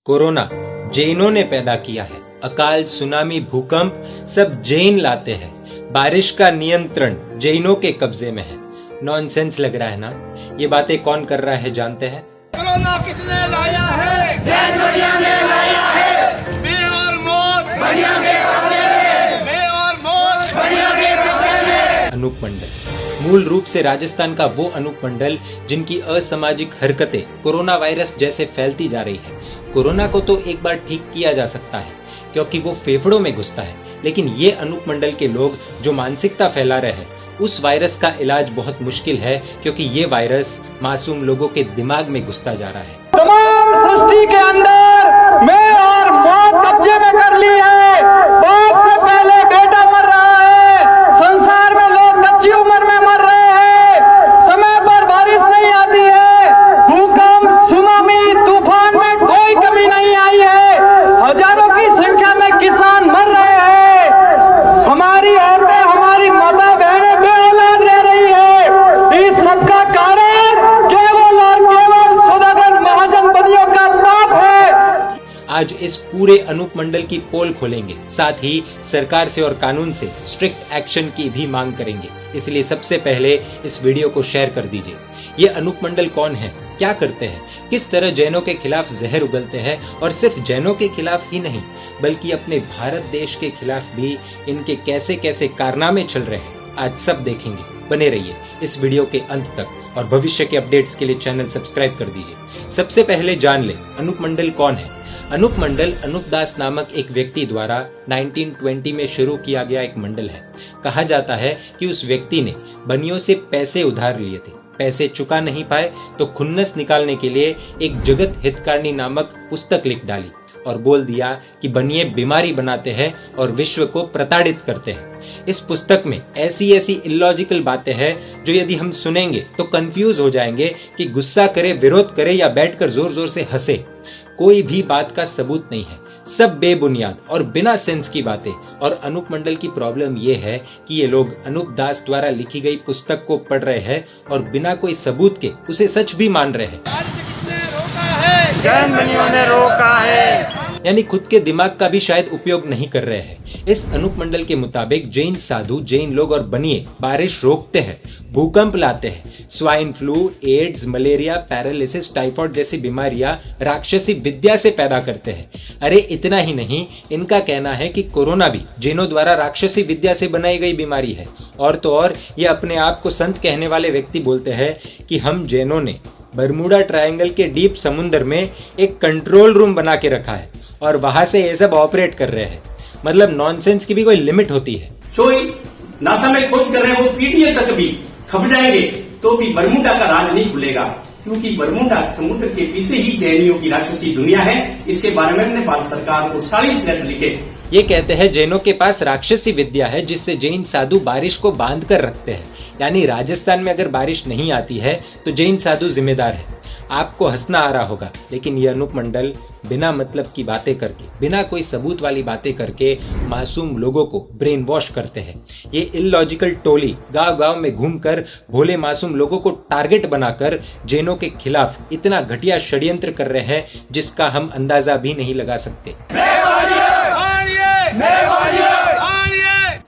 Corona जैनों ने पैदा किया है। अकाल, सुनामी, भूकंप सब जैन लाते हैं। बारिश का नियंत्रण जैनों के कब्जे में है। नॉनसेंस लग रहा है ना? ये बातें कौन कर रहा है जानते हैं? कोरोना किसने लाया है? जैन बढ़िया ने लाया है। मैं और मौत बढ़िया के कब्जे में। मैं और मौत बढ़िया के कब्जे में। अनूप मंडल मूल रूप से राजस्थान का वो अनूप मंडल जिनकी असामाजिक हरकतें कोरोना वायरस जैसे फैलती जा रही है। कोरोना को तो एक बार ठीक किया जा सकता है क्योंकि वो फेफड़ों में घुसता है, लेकिन ये अनूप मंडल के लोग जो मानसिकता फैला रहे हैं उस वायरस का इलाज बहुत मुश्किल है क्योंकि ये वायरस मासूम लोगों के दिमाग में घुसता जा रहा है। तमाम सृष्टि के अंदर मैं और मौत कब्जे में कर ली है। बाप से पहले बेटा मर रहा है। संसार में लोग कच्ची उम्र में मर रहे हैं। समय पर बारिश नहीं आती है। भूकंप, सुनामी, तूफान में कोई कमी नहीं आई है। हजारों की संख्या में किसान मर रहे हैं। हमारी औरतें, हमारी माता बहनें बेऔलाद रह रही है। इस सबका कारण केवल और केवल सौदागर महाजनपतियों का पाप है। आज इस पूरे अनूप मंडल की पोल खोलेंगे, साथ ही सरकार से और कानून से स्ट्रिक्ट एक्शन की भी मांग करेंगे। इसलिए सबसे पहले इस वीडियो को शेयर कर दीजिए। ये अनूप मंडल कौन है, क्या करते हैं, किस तरह जैनों के खिलाफ जहर उगलते हैं और सिर्फ जैनों के खिलाफ ही नहीं बल्कि अपने भारत देश के खिलाफ भी इनके कैसे कैसे कारनामे चल रहे हैं, आज सब देखेंगे। बने रहिए इस वीडियो के अंत तक और भविष्य के अपडेट्स के लिए चैनल सब्सक्राइब कर दीजिए। सबसे पहले जान ले अनूप मंडल कौन है। अनूप मंडल अनूप दास नामक एक व्यक्ति द्वारा 1920 में शुरू किया गया एक मंडल है। कहा जाता है कि उस व्यक्ति ने बनियों से पैसे उधार लिए थे। पैसे चुका नहीं पाए तो खुन्नस निकालने के लिए एक जगत हितकारिणी नामक पुस्तक लिख डाली और बोल दिया कि बनिए बीमारी बनाते हैं और विश्व को प्रताड़ित करते हैं। इस पुस्तक में ऐसी ऐसी इलॉजिकल बातें हैं जो यदि हम सुनेंगे तो कंफ्यूज हो जाएंगे कि गुस्सा करे, विरोध करे या बैठकर जोर जोर से हंसे। कोई भी बात का सबूत नहीं है, सब बेबुनियाद और बिना सेंस की बातें। और अनूप मंडल की प्रॉब्लम यह है कि ये लोग अनूप दास द्वारा लिखी गई पुस्तक को पढ़ रहे हैं और बिना कोई सबूत के उसे सच भी मान रहे हैं। जैन बनियों ने रोका है। यानी खुद के दिमाग का भी शायद उपयोग नहीं कर रहे हैं। इस अनूप मंडल के मुताबिक जैन साधु, जैन लोग और बनिए बारिश रोकते हैं, भूकंप लाते हैं, swine flu, AIDS, malaria, paralysis, typhoid जैसी बीमारियां राक्षसी विद्या से पैदा करते हैं। अरे इतना ही नहीं, इनका कहना है कि कोरोना भी जैनों द्वारा राक्षसी विद्या से बनाई गई बीमारी है। और तो और ये अपने आप को संत कहने वाले व्यक्ति बोलते हैं कि हम जैनों ने बरमूडा ट्रायंगल के डीप समुद्र में एक कंट्रोल रूम बना के रखा है और वहां से ये सब ऑपरेट कर रहे हैं। मतलब नॉनसेंस की भी कोई लिमिट होती है। जो नासा में खोज कर रहे हैं वो पीटीए तक भी खप जाएंगे तो भी बरमूडा का राज नहीं खुलेगा, क्योंकि बरमूडा समुद्र के पीछे ही जैनियों की राक्षसी दुनिया है। इसके बारे में नेपाल सरकार को 40 लेटर लिखे। ये कहते हैं जैनों के पास राक्षसी विद्या है जिससे जैन साधु बारिश को बांध कर रखते हैं। यानी राजस्थान में अगर बारिश नहीं आती है तो जैन साधु जिम्मेदार है। आपको हंसना आ रहा होगा, लेकिन ये अनूप मंडल बिना मतलब की बातें करके, बिना कोई सबूत वाली बातें करके मासूम लोगों को ब्रेन वॉश करते हैं। ये इलॉजिकल टोली गांव गांव में घूमकर भोले मासूम लोगों को टारगेट बनाकर जैनों के खिलाफ इतना घटिया षड्यंत्र कर रहे हैं जिसका हम अंदाजा भी नहीं लगा सकते।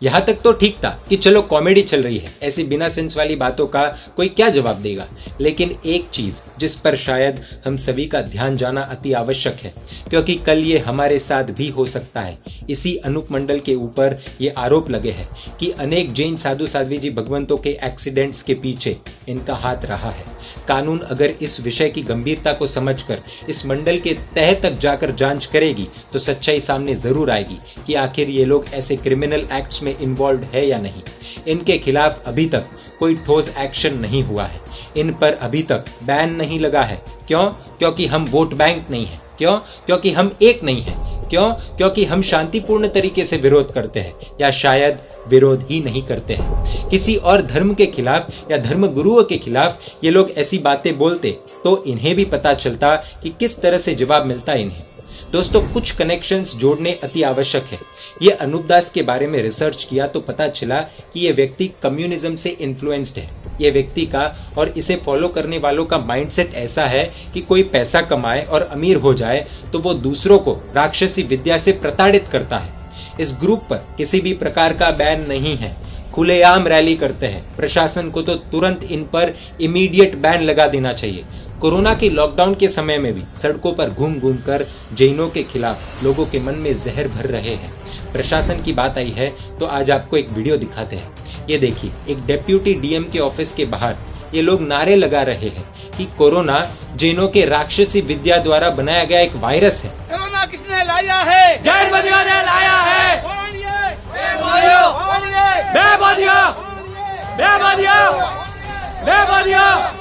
यहाँ तक तो ठीक था कि चलो कॉमेडी चल रही है, ऐसी बिना सेंस वाली बातों का कोई क्या जवाब देगा। लेकिन एक चीज जिस पर शायद हम सभी का ध्यान जाना अति आवश्यक है, क्योंकि कल ये हमारे साथ भी हो सकता है। इसी अनूप मंडल के ऊपर ये आरोप लगे हैं कि अनेक जैन साधु साध्वी जी भगवंतों के एक्सीडेंट्स के पीछे इनका हाथ रहा है। कानून अगर इस विषय की गंभीरता को समझकर इस मंडल के तह तक जाकर जांच करेगी तो सच्चाई सामने जरूर आएगी कि आखिर ये लोग ऐसे क्रिमिनल एक्ट्स में इन्वॉल्व है या नहीं। इनके खिलाफ अभी तक कोई ठोस एक्शन नहीं हुआ है। इन पर अभी तक बैन नहीं लगा है। क्यों? क्योंकि हम वोट बैंक नहीं है। क्यों? क्योंकि हम एक नहीं है। क्यों? क्योंकि हम शांतिपूर्ण तरीके से विरोध करते हैं, या शायद विरोध ही नहीं करते हैं। किसी और धर्म के खिलाफ या धर्म गुरुओं के खिलाफ ये लोग ऐसी बातें बोलते तो इन्हें भी पता चलता कि किस तरह से जवाब मिलता इन्हें। दोस्तों, कुछ कनेक्शंस जोड़ने अति आवश्यक है। ये अनूप दास के बारे में रिसर्च किया तो पता चला कि ये व्यक्ति कम्युनिज्म से इन्फ्लुएंस्ड है। ये व्यक्ति का और इसे फॉलो करने वालों का माइंडसेट ऐसा है कि कोई पैसा कमाए और अमीर हो जाए तो वो दूसरों को राक्षसी विद्या से प्रताड़ित करता है। इस ग्रुप पर किसी भी प्रकार का बैन नहीं है, खुलेआम रैली करते हैं। प्रशासन को तो तुरंत इन पर इमीडिएट बैन लगा देना चाहिए। कोरोना की लॉकडाउन के समय में भी सड़कों पर घूम घूम कर जैनों के खिलाफ लोगों के मन में जहर भर रहे हैं। प्रशासन की बात आई है तो आज आपको एक वीडियो दिखाते हैं। ये देखिए, एक डेप्यूटी डीएम के ऑफिस के बाहर ये लोग नारे लगा रहे हैं कि कोरोना जैनों के राक्षसी विद्या द्वारा बनाया गया एक वायरस है। कोरोना किसने लाया है? जैन बदियों ने लाया है। कौन ये? बेबदियों। कौन ये? बेबदियों। बेबदियों। बेबदियों।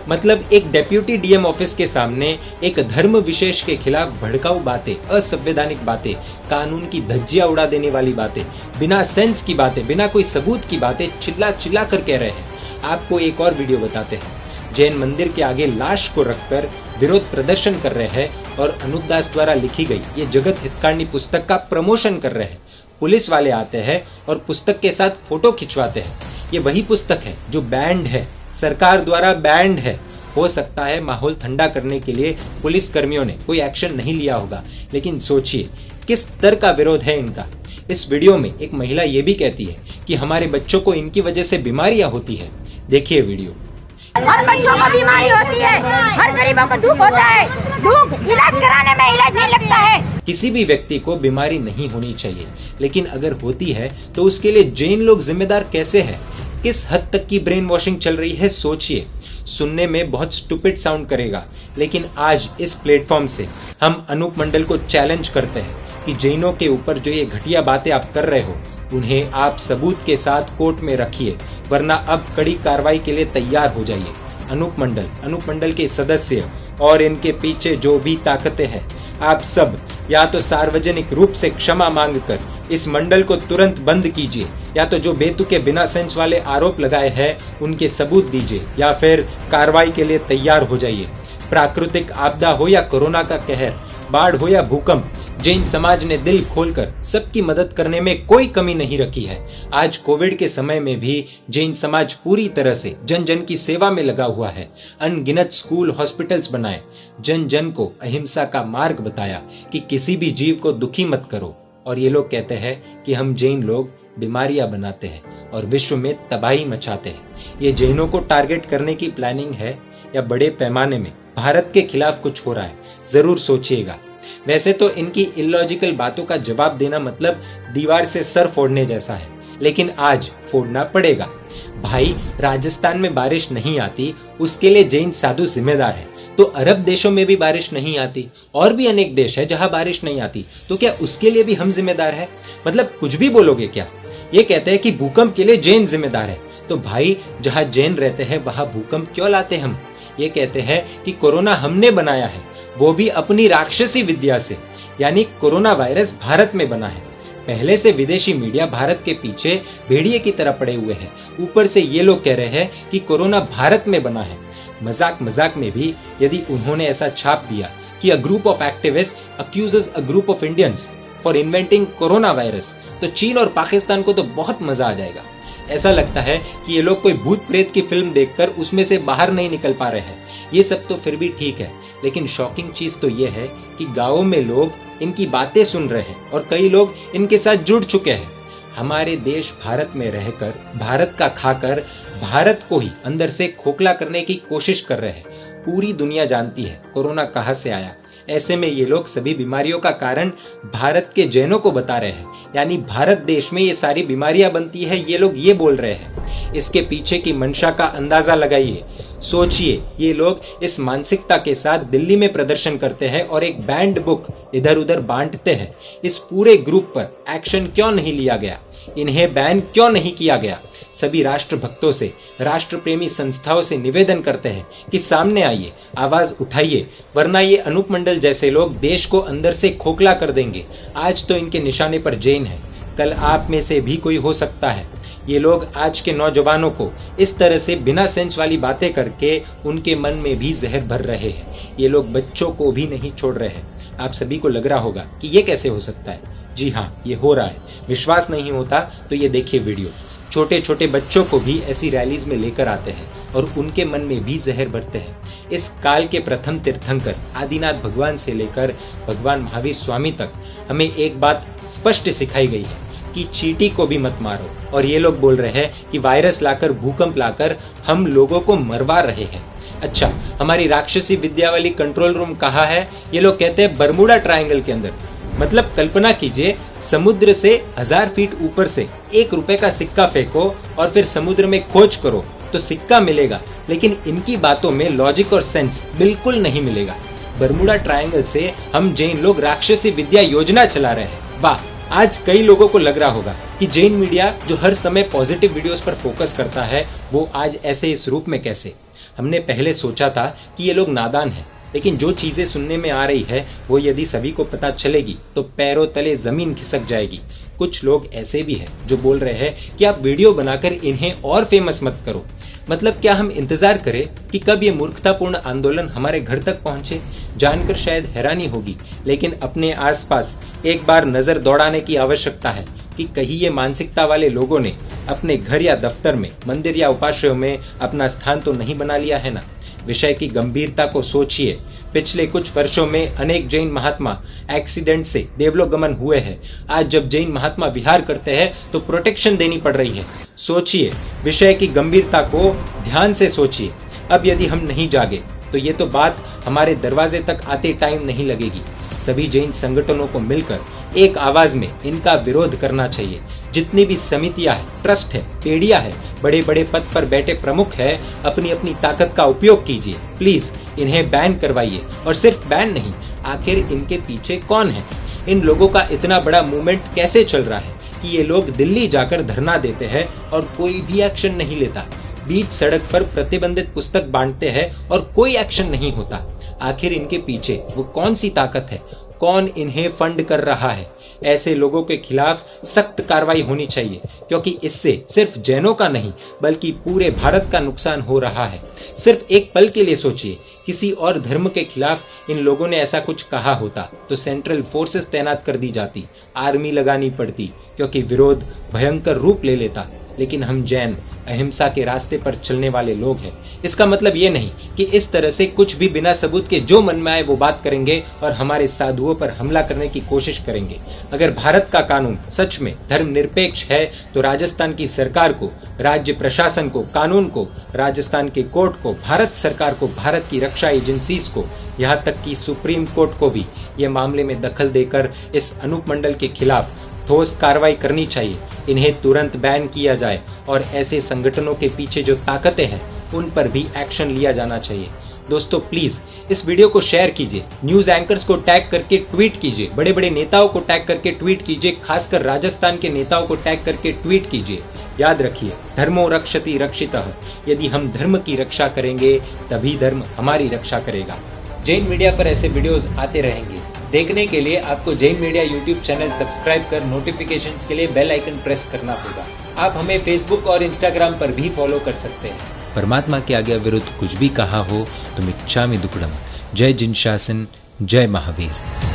मतलब एक डेप्यूटी डीएम ऑफिस के सामने एक धर्म विशेष के खिलाफ भड़काऊ बातें, असंवैधानिक बातें, कानून की धज्जियां उड़ा देने वाली बातें, बिना सेंस की बातें, बिना कोई सबूत की बातें चिल्ला चिल्ला कर कह रहे हैं। आपको एक और वीडियो बताते हैं। जैन मंदिर के आगे लाश को रखकर विरोध प्रदर्शन कर रहे हैं और अनूप दास द्वारा लिखी गई ये जगत हितकारिणी पुस्तक का प्रमोशन कर रहे हैं। पुलिस वाले आते हैं और पुस्तक के साथ फोटो खिंचवाते हैं। ये वही पुस्तक है जो बैंड है, सरकार द्वारा बैंड है। हो सकता है माहौल ठंडा करने के लिए पुलिस कर्मियों ने कोई एक्शन नहीं लिया होगा, लेकिन सोचिए किस स्तर का विरोध है इनका। इस वीडियो में एक महिला ये भी कहती है कि हमारे बच्चों को इनकी वजह से बीमारियां होती है। देखिए वीडियो। हर बच्चों को बीमारी होती है, हर गरीबों को दुख होता है, दुख इलाज कराने में इलाज नहीं लगता है। किसी भी व्यक्ति को बीमारी नहीं होनी चाहिए, लेकिन अगर होती है तो उसके लिए जैन लोग जिम्मेदार कैसे हैं? किस हद तक की ब्रेन वॉशिंग चल रही है सोचिए। सुनने में बहुत स्टूपिड साउंड करेगा, लेकिन आज इस प्लेटफॉर्म से हम अनूप मंडल को चैलेंज करते हैं कि जैनों के ऊपर जो ये घटिया बातें आप कर रहे हो उन्हें आप सबूत के साथ कोर्ट में रखिए, वरना अब कड़ी कार्रवाई के लिए तैयार हो जाइए। अनूप मंडल के सदस्य और इनके पीछे जो भी ताकतें हैं, आप सब या तो सार्वजनिक रूप से क्षमा मांगकर इस मंडल को तुरंत बंद कीजिए, या तो जो बेतुके बिना सेंस वाले आरोप लगाए हैं उनके सबूत दीजिए, या फिर कार्रवाई के लिए तैयार हो जाइए। प्राकृतिक आपदा हो या कोरोना का कहर, बाढ़ हो या भूकंप, जैन समाज ने दिल खोलकर सबकी मदद करने में कोई कमी नहीं रखी है। आज कोविड के समय में भी जैन समाज पूरी तरह से जन जन की सेवा में लगा हुआ है। अनगिनत स्कूल, हॉस्पिटल्स बनाए, जन जन को अहिंसा का मार्ग बताया कि किसी भी जीव को दुखी मत करो। और ये लोग कहते हैं कि हम जैन लोग बीमारियां बनाते हैं और विश्व में तबाही मचाते हैं। ये जैनों को टारगेट करने की प्लानिंग है या बड़े पैमाने में भारत के खिलाफ कुछ हो रहा है? जरूर सोचिएगा। वैसे तो इनकी इलॉजिकल बातों का जवाब देना मतलब दीवार से सर फोड़ने जैसा है, लेकिन आज फोड़ना पड़ेगा। भाई, राजस्थान में बारिश नहीं आती, उसके लिए जैन साधु जिम्मेदार है। तो अरब देशों में भी बारिश नहीं आती, और भी अनेक देश है जहां बारिश नहीं आती, तो क्या उसके लिए भी हम जिम्मेदार है? मतलब कुछ भी बोलोगे क्या? ये कहते हैं कि भूकंप के लिए जैन जिम्मेदार है, तो भाई जहां जैन रहते हैं वहां भूकंप क्यों लाते हम? ये कहते हैं कि कोरोना हमने बनाया है, वो भी अपनी राक्षसी विद्या से, यानी कोरोना वायरस भारत में बना है। पहले से विदेशी मीडिया भारत के पीछे भेड़िए की तरह पड़े हुए हैं, ऊपर से ये लोग कह रहे हैं कि कोरोना भारत में बना है। मजाक मजाक में भी यदि उन्होंने ऐसा छाप दिया कि a group of activists accuses a group of Indians for inventing corona virus, तो चीन और पाकिस्तान को तो बहुत मजा आ जाएगा। ऐसा लगता है कि ये लोग कोई भूत प्रेत की फिल्म देखकर उसमें से बाहर नहीं निकल पा रहे हैं। ये सब तो फिर भी ठीक है, लेकिन शॉकिंग चीज तो ये है कि गाँवों में लोग इनकी बातें सुन रहे हैं और कई लोग इनके साथ जुड़ चुके हैं। हमारे देश भारत में रहकर, भारत का खाकर, भारत को ही अंदर से खोखला करने की कोशिश कर रहे हैं। पूरी दुनिया जानती है कोरोना कहां से आया। ऐसे में ये लोग सभी बीमारियों का कारण भारत के जैनों को बता रहे हैं, यानी भारत देश में ये सारी बीमारियां बनती है, ये लोग ये बोल रहे हैं। इसके पीछे की मंशा का अंदाजा लगाइए। सोचिए, ये लोग इस मानसिकता के साथ दिल्ली में प्रदर्शन करते हैं और एक बैंड बुक इधर उधर बांटते हैं। इस पूरे ग्रुप पर एक्शन क्यों नहीं लिया गया? इन्हें बैन क्यों नहीं किया गया? सभी राष्ट्र भक्तों से, राष्ट्र प्रेमी संस्थाओं से निवेदन करते हैं कि सामने आइए, आवाज उठाइए, वरना ये अनूप मंडल जैसे लोग देश को अंदर से खोखला कर देंगे। आज तो इनके निशाने पर जैन है, कल आप में से भी कोई हो सकता है। ये लोग आज के नौजवानों को इस तरह से बिना सेंस वाली बातें करके उनके मन में भी जहर भर रहे हैं। ये लोग बच्चों को भी नहीं छोड़ रहे हैं। आप सभी को लग रहा होगा कि ये कैसे हो सकता है। जी हाँ, ये हो रहा है। विश्वास नहीं होता तो ये देखिए वीडियो। छोटे छोटे बच्चों को भी ऐसी रैलीज में लेकर आते हैं और उनके मन में भी जहर भरते हैं। इस काल के प्रथम तीर्थंकर आदिनाथ भगवान से लेकर भगवान महावीर स्वामी तक हमें एक बात स्पष्ट सिखाई गई है कि चींटी को भी मत मारो। और ये लोग बोल रहे हैं कि वायरस लाकर, भूकंप लाकर हम लोगों को मरवा रहे हैं। अच्छा, हमारी राक्षसी विद्या वाली कंट्रोल रूम कहाँ है? ये लोग कहते हैं बरमूडा ट्रायंगल के अंदर। मतलब कल्पना कीजिए, समुद्र से 1000 फीट ऊपर से 1 रुपए का सिक्का फेंको और फिर समुद्र में खोज करो तो सिक्का मिलेगा, लेकिन इनकी बातों में लॉजिक और सेंस बिल्कुल नहीं मिलेगा। बरमूडा ट्रायंगल से हम जैन लोग राक्षसी विद्या योजना चला रहे हैं। वाह! आज कई लोगों को लग रहा होगा कि जैन मीडिया जो हर समय पॉजिटिव वीडियोस पर फोकस करता है, वो आज ऐसे इस रूप में कैसे? हमने पहले सोचा था कि ये लोग नादान हैं, लेकिन जो चीजें सुनने में आ रही है वो यदि सभी को पता चलेगी तो पैरों तले जमीन खिसक जाएगी। कुछ लोग ऐसे भी हैं जो बोल रहे हैं कि आप वीडियो बनाकर इन्हें और फेमस मत करो। मतलब क्या हम इंतजार करें कि कब ये मूर्खतापूर्ण आंदोलन हमारे घर तक पहुंचे? जानकर शायद हैरानी होगी, लेकिन अपने आसपास एक बार नजर दौड़ाने की आवश्यकता है कि कहीं ये मानसिकता वाले लोगों ने अपने घर या दफ्तर में, मंदिर या उपाश्रयों में अपना स्थान तो नहीं बना लिया है ना? विषय की गंभीरता को सोचिए। पिछले कुछ वर्षों में अनेक जैन महात्मा एक्सीडेंट से देवलोकगमन हुए हैं। आज जब जैन महात्मा विहार करते हैं तो प्रोटेक्शन देनी पड़ रही है। सोचिए, विषय की गंभीरता को ध्यान से सोचिए। अब यदि हम नहीं जागे तो ये तो बात हमारे दरवाजे तक आते टाइम नहीं लगेगी। सभी जैन संगठनों को मिलकर एक आवाज में इनका विरोध करना चाहिए। जितनी भी समितियां हैं, ट्रस्ट है, पेड़िया है, बड़े बड़े पद पर बैठे प्रमुख है, अपनी अपनी ताकत का उपयोग कीजिए। प्लीज इन्हें बैन करवाइए। और सिर्फ बैन नहीं, आखिर इनके पीछे कौन है? इन लोगों का इतना बड़ा मूवमेंट कैसे चल रहा है कि ये लोग दिल्ली जाकर धरना देते हैं और कोई भी एक्शन नहीं लेता, बीच सड़क पर प्रतिबंधित पुस्तक बांटते हैं और कोई एक्शन नहीं होता। आखिर इनके पीछे वो कौन सी ताकत है? कौन इन्हें फंड कर रहा है? ऐसे लोगों के खिलाफ सख्त कार्रवाई होनी चाहिए, क्योंकि इससे सिर्फ जैनों का नहीं बल्कि पूरे भारत का नुकसान हो रहा है। सिर्फ एक पल के लिए सोचिए, किसी और धर्म के खिलाफ इन लोगों ने ऐसा कुछ कहा होता तो सेंट्रल फोर्सेस तैनात कर दी जाती, आर्मी लगानी पड़ती, क्योंकि विरोध भयंकर रूप ले लेता। लेकिन हम जैन अहिंसा के रास्ते पर चलने वाले लोग हैं। इसका मतलब ये नहीं कि इस तरह से कुछ भी बिना सबूत के जो मन में आए वो बात करेंगे और हमारे साधुओं पर हमला करने की कोशिश करेंगे। अगर भारत का कानून सच में धर्मनिरपेक्ष है तो राजस्थान की सरकार को, राज्य प्रशासन को, कानून को, राजस्थान के कोर्ट को, भारत सरकार को, भारत की रक्षा एजेंसीज को, यहाँ तक कि सुप्रीम कोर्ट को भी ये मामले में दखल देकर इस अनूप मंडल के खिलाफ ठोस कार्रवाई करनी चाहिए। इन्हें तुरंत बैन किया जाए और ऐसे संगठनों के पीछे जो ताकतें हैं उन पर भी एक्शन लिया जाना चाहिए। दोस्तों प्लीज इस वीडियो को शेयर कीजिए, न्यूज एंकर्स को टैग करके ट्वीट कीजिए, बड़े बड़े नेताओं को टैग करके ट्वीट कीजिए, खासकर राजस्थान के नेताओं को टैग करके ट्वीट कीजिए। याद रखिए, धर्मो रक्षति रक्षितः। यदि हम धर्म की रक्षा करेंगे तभी धर्म हमारी रक्षा करेगा। जैन मीडिया पर ऐसे वीडियोस आते रहेंगे। देखने के लिए आपको Jain media YouTube channel subscribe कर नोटिफिकेशंस के लिए बेल आइकन प्रेस करना होगा। आप हमें फेसबुक और इंस्टाग्राम पर भी फॉलो कर सकते हैं। परमात्मा के आज्ञा विरुद्ध कुछ भी कहा हो तो मिच्छामि दुक्कडम। जय जिन शासन, जय महावीर।